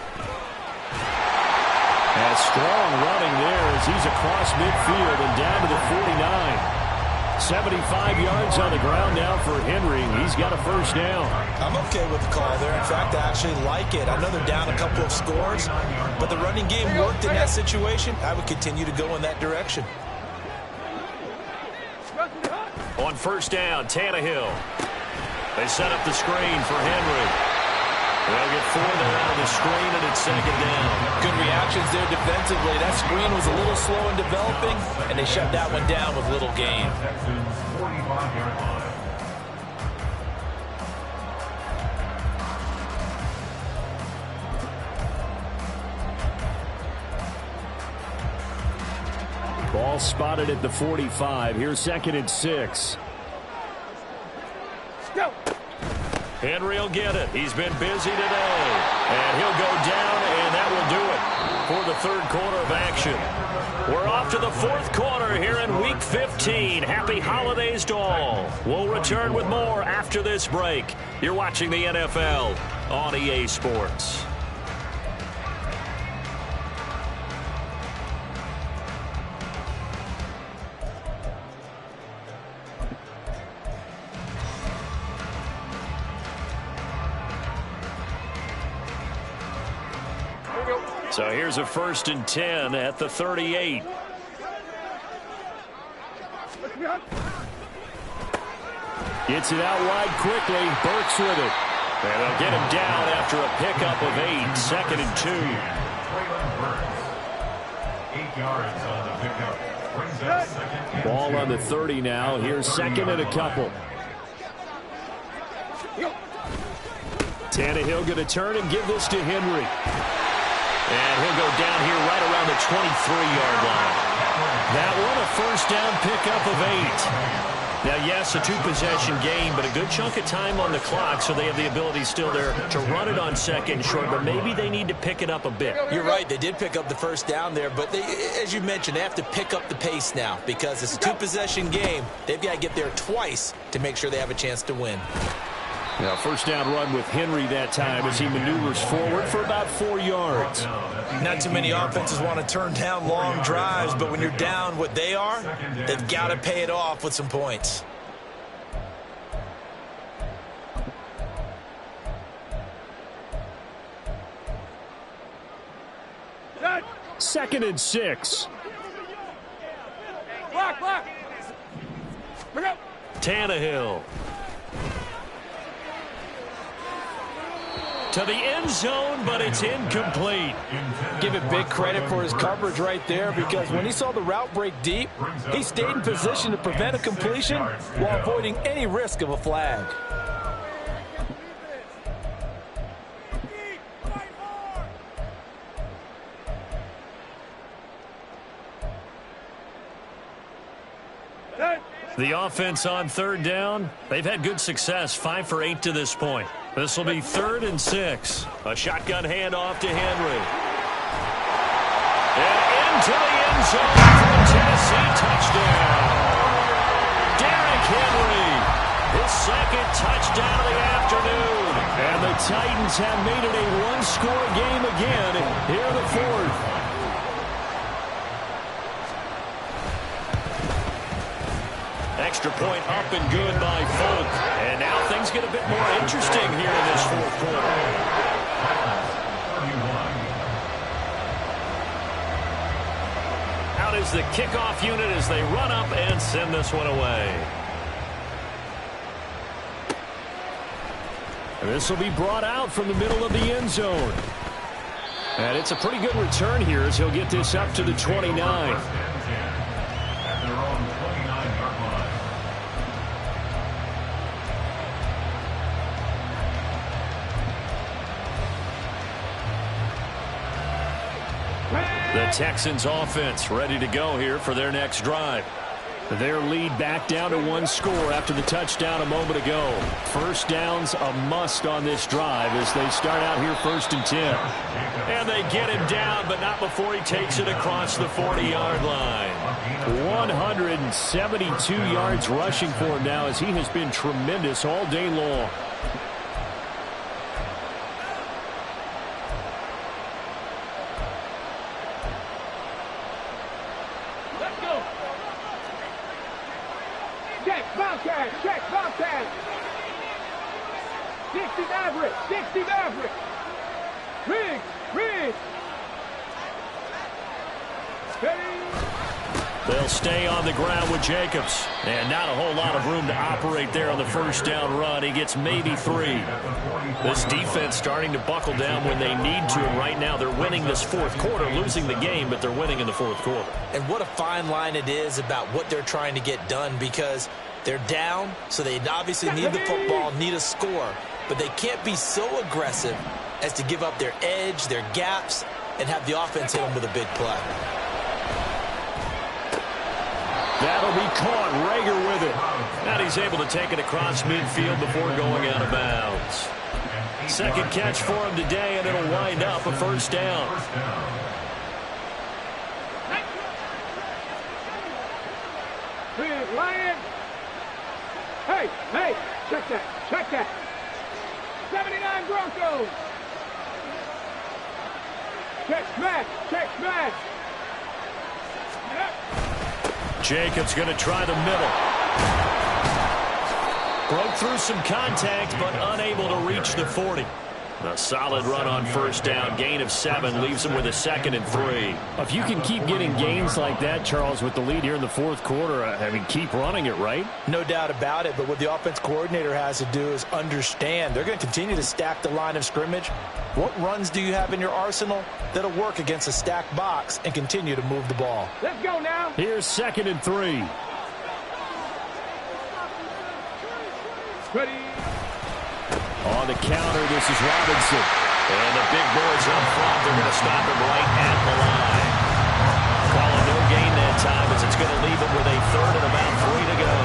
And strong running there as he's across midfield and down to the 49. 75 yards on the ground now for Henry. He's got a first down. I'm okay with the call there. In fact, I actually like it. I know they're down a couple of scores, but the running game worked in that situation. I would continue to go in that direction. On first down, Tannehill. They set up the screen for Henry. They'll get 4 there out of the screen, and it's second down. Good reactions there defensively. That screen was a little slow in developing, and they shut that one down with little gain. Texans 45-yard line. Ball spotted at the 45. Here's 2nd and 6. Go. Henry will get it. He's been busy today. And he'll go down, and that will do it for the third quarter of action. We're off to the fourth quarter here in Week 15. Happy holidays to all. We'll return with more after this break. You're watching the NFL on EA Sports. So here's a 1st and 10 at the 38. Gets it out wide quickly. Burks with it. And they'll get him down after a pickup of 8. 2nd and 2. 8 yards on the pickup. Brings up second and Ball 2. on the 30 now. Here's 2nd and a couple. Tannehill going to turn and give this to Henry. And he'll go down here right around the 23-yard line. That one, a first down pickup of 8. Now, yes, a 2-possession game, but a good chunk of time on the clock, so they have the ability still there to run it on 2nd and short, but maybe they need to pick it up a bit. You're right. They did pick up the first down there, but they, as you mentioned, they have to pick up the pace now because it's a 2-possession game. They've got to get there twice to make sure they have a chance to win. Now, first down run with Henry that time as he maneuvers forward for about 4 yards. Not too many offenses want to turn down long drives, but when you're down what they are, they've got to pay it off with some points. Second and 6. Block. Bring up. Tannehill. To the end zone, but it's incomplete. Give it big credit for his coverage right there because when he saw the route break deep, he stayed in position to prevent a completion while avoiding any risk of a flag. The offense on third down, they've had good success, 5 for 8 to this point. This will be 3rd and 6. A shotgun handoff to Henry. And into the end zone for a Tennessee touchdown. Derrick Henry, his 2nd touchdown of the afternoon. And the Titans have made it a one-score game again here in the 4th. Extra point up and good by Folk. And now things get a bit more interesting here in this 4th quarter. is the kickoff unit as they run up and send this one away. And this will be brought out from the middle of the end zone. And it's a pretty good return here as he'll get this up to the 29. At their own 29-yard line. The Texans offense ready to go here for their next drive. Their lead back down to one score after the touchdown a moment ago. First down's a must on this drive as they start out here 1st and 10. And they get him down, but not before he takes it across the 40-yard line. 172 yards rushing for him now as he has been tremendous all day long. Check, Bobcat. 60 Maverick. Riggs. They'll stay on the ground with Jacobs. And not a whole lot of room to operate there on the first down run. He gets maybe 3. This defense starting to buckle down when they need to. And right now they're winning this fourth quarter, losing the game, but they're winning in the fourth quarter. And what a fine line it is about what they're trying to get done, because they're down, so they obviously need the football, need a score. But they can't be so aggressive as to give up their edge, their gaps, and have the offense hit them with a big play. That'll be caught. Rager with it. And he's able to take it across midfield before going out of bounds. Second catch for him today, and it'll wind up a first down. Lion. Hey, check that. 79 Broncos. Check smash. Jacobs going to try the middle. Broke through some contact, but unable to reach the 40. A solid run on first down. Gain of 7 leaves him with a 2nd and 3. If you can keep getting gains like that, Charles, with the lead here in the fourth quarter, I mean, keep running it, right? No doubt about it, but what the offense coordinator has to do is understand they're going to continue to stack the line of scrimmage. What runs do you have in your arsenal that'll work against a stacked box and continue to move the ball? Let's go now. Here's 2nd and 3. Ready. On the counter, this is Robinson. And the big boys up front, they're going to stop him right at the line. Calling no gain that time as it's going to leave him with a 3rd and about 3 to go.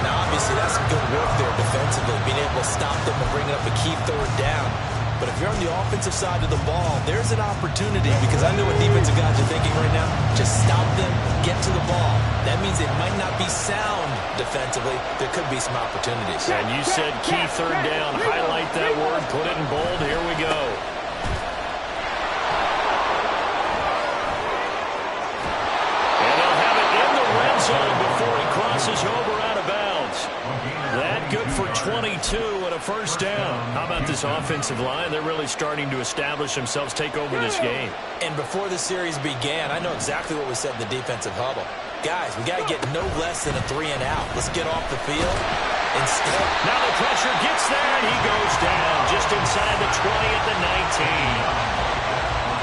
Now, obviously, that's some good work there defensively, being able to stop them and bring up a key 3rd down. But if you're on the offensive side of the ball, there's an opportunity, because I know what defensive guys are thinking right now. Just stop them, get to the ball. That means it might not be sound defensively. There could be some opportunities. And you said key 3rd down. Highlight that word. Put it in bold. Here we go. And they'll have it in the red zone before he crosses over out of bounds. That good for 22 and a first down. How about this offensive line? They're really starting to establish themselves, take over this game. And before the series began, I know exactly what we said in the defensive huddle. Guys, we got to get no less than a 3 and out. Let's get off the field. Instead, now the pressure gets there, and he goes down just inside the 20 at the 19.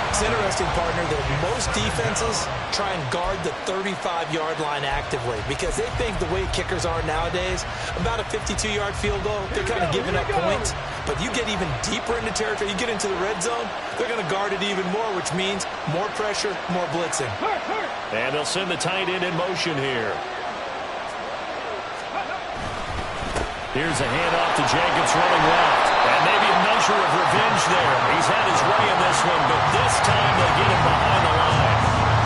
It's interesting, partner, that most defenses try and guard the 35-yard line actively because they think the way kickers are nowadays, about a 52-yard field goal, they're kind of giving up points. But you get even deeper into territory, you get into the red zone, they're going to guard it even more, which means more pressure, more blitzing. And they'll send the tight end in motion here. Here's a handoff to Jacobs running left. And maybe a measure of revenge there. He's had his way in this one, but this time they get him behind the line.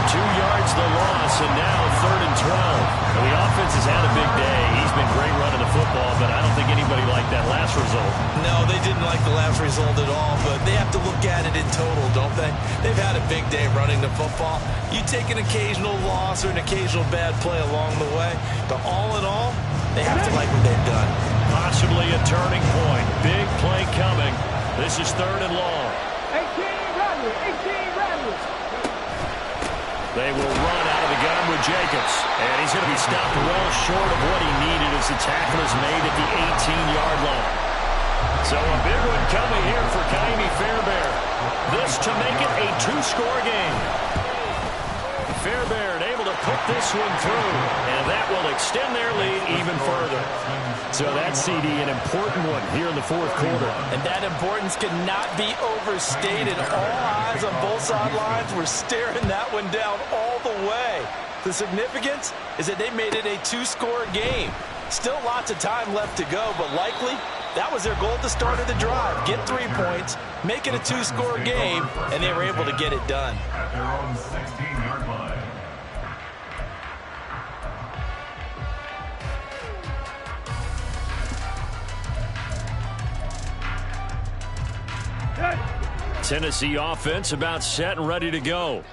2 yards the loss, and now 3rd and 12. And the offense has had a big day. He's been great running the football, but I don't think anybody liked that last result. No, they didn't like the last result at all, but they have to look at it in total, don't they? They've had a big day running the football. You take an occasional loss or an occasional bad play along the way, but all in all, they have to like what they've done. Possibly a turning point. Big play coming. This is 3rd and long. 18 Radley. They will run out of the gun with Jacobs. And he's going to be stopped well short of what he needed as the tackle is made at the 18-yard line. So a big one coming here for Kaimi Fairbairn. This to make it a two-score game. Fairbairn able to put this one through, and that will extend their lead even further. So that CD, an important one here in the fourth quarter. And that importance cannot be overstated. All eyes on both sidelines were staring that one down all the way. The significance is that they made it a two-score game. Still lots of time left to go, but likely that was their goal at the start of the drive. Get 3 points, make it a two-score game, and they were able to get it done. At their own 16-yard line. Tennessee offense about set and ready to go.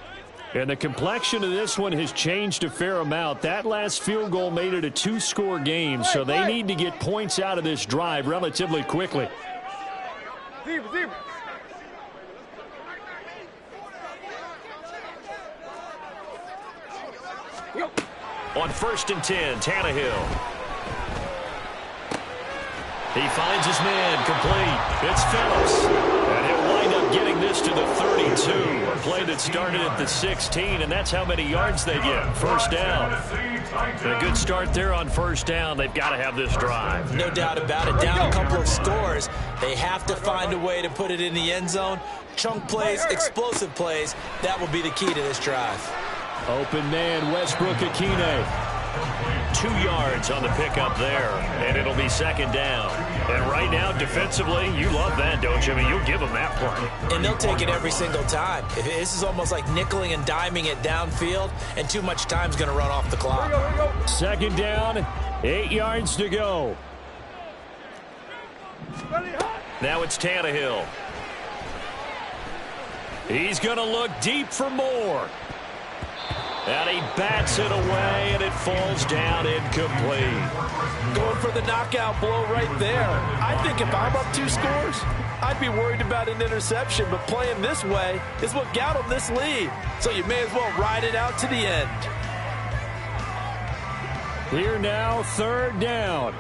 And the complexion of this one has changed a fair amount. That last field goal made it a two-score game, so they need to get points out of this drive relatively quickly. On 1st and 10, Tannehill. He finds his man complete. It's Phillips. And he'll wind up getting this to the 32. A play that started at the 16, and that's how many yards they get. First down. A good start there on first down. They've got to have this drive. No doubt about it. Down a couple of scores. They have to find a way to put it in the end zone. Chunk plays, explosive plays. That will be the key to this drive. Open man, Westbrook-Akine. 2 yards on the pickup there, and it'll be second down. And right now, defensively, you love that, don't you? I mean, you'll give them that play. And they'll take it every single time. This is almost like nickeling and diming it downfield, and too much time's going to run off the clock. Second down, 8 yards to go. Now it's Tannehill. He's going to look deep for more. And he bats it away, and it falls down incomplete. Going for the knockout blow right there. I think if I'm up 2 scores, I'd be worried about an interception, but playing this way is what got them this lead. So you may as well ride it out to the end. Here now, 3rd down.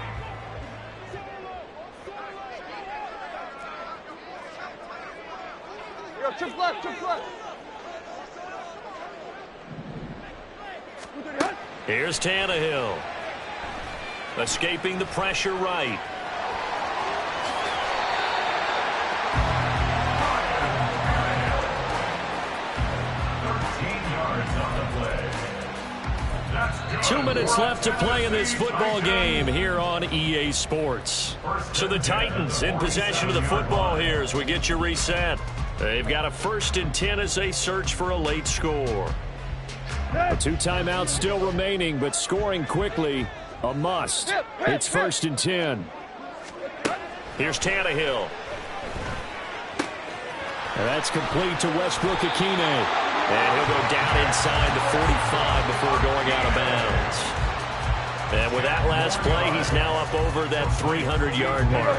Trips left, trips left. Here's Tannehill. Escaping the pressure right. That's 2 minutes left to play in this football game here on EA Sports. So the Titans in possession of the football here as we get you reset. They've got a 1st and 10 as they search for a late score. 2 timeouts still remaining, but scoring quickly, a must. It's 1st and 10. Here's Tannehill. And that's complete to Westbrook-Akine. And he'll go down inside the 45 before going out of bounds. And with that last play, he's now up over that 300-yard mark.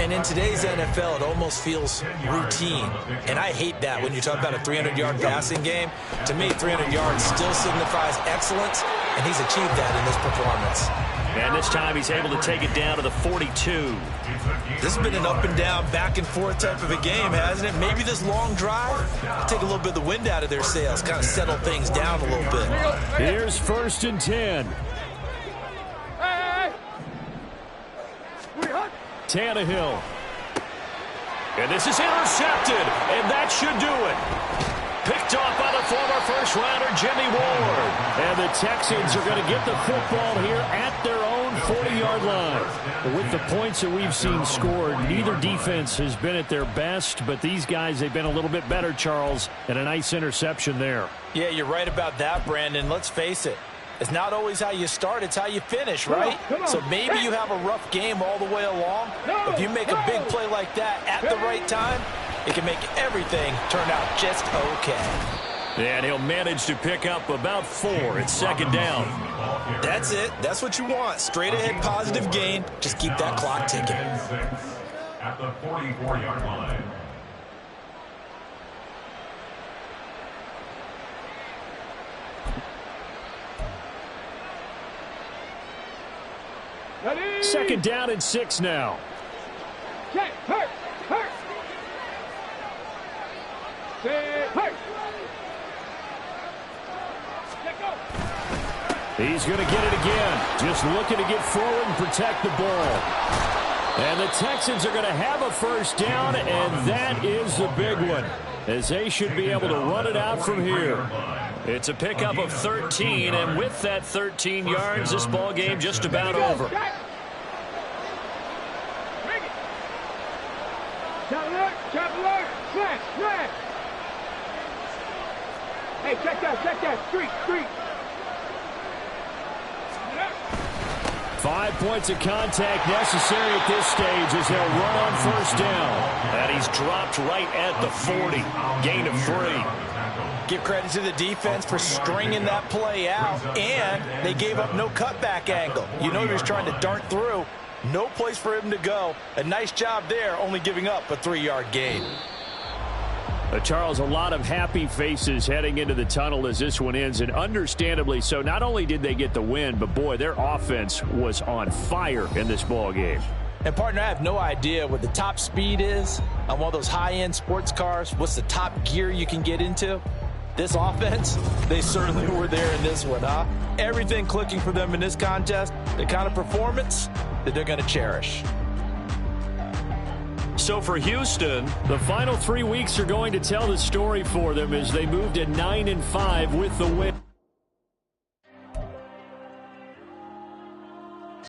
And in today's NFL, it almost feels routine. And I hate that when you talk about a 300-yard passing game. To me, 300 yards still signifies excellence, and he's achieved that in this performance. And this time he's able to take it down to the 42. This has been an up and down, back and forth type of a game, hasn't it? Maybe this long drive will take a little bit of the wind out of their sails, kind of settle things down a little bit. Here's 1st and 10. Tannehill. And this is intercepted, and that should do it. Picked off by the former first-rounder Jimmy Ward. And the Texans are going to get the football here at their own 40-yard line. With the points that we've seen scored, neither defense has been at their best, but these guys, they've been a little bit better, Charles, and a nice interception there. Yeah, you're right about that, Brandon. Let's face it. It's not always how you start, it's how you finish, right? So maybe you have a rough game all the way along. If you make a big play like that at the right time, it can make everything turn out just okay. And he'll manage to pick up about 4. It's 2nd down. That's it. That's what you want. Straight ahead positive gain. Just keep that clock ticking. At the 44-yard line. – 2 Ready? Second down and 6 now. Check. Hurt. Set. Hurt. Let go. He's going to get it again. Just looking to get forward and protect the ball. And the Texans are going to have a first down, and that is the big one, as they should be able to run it out from here. It's a pickup of 13, and with that 13 yards, this ball game just about over. Chop alert. Smash. Hey, check that. Street. 5 points of contact necessary at this stage as they'll run on first down. And he's dropped right at the 40. Gain of 3. Give credit to the defense for stringing that play out, and they gave up no cutback angle. You know he was trying to dart through. No place for him to go. A nice job there, only giving up a 3-yard gain. Charles, a lot of happy faces heading into the tunnel as this one ends, and understandably so. Not only did they get the win, but boy, their offense was on fire in this ball game. And partner, I have no idea what the top speed is on one of those high-end sports cars. What's the top gear you can get into? This offense, they certainly were there in this one, huh? Everything clicking for them in this contest, the kind of performance that they're going to cherish. So for Houston, the final 3 weeks are going to tell the story for them as they move to 9-5 with the win.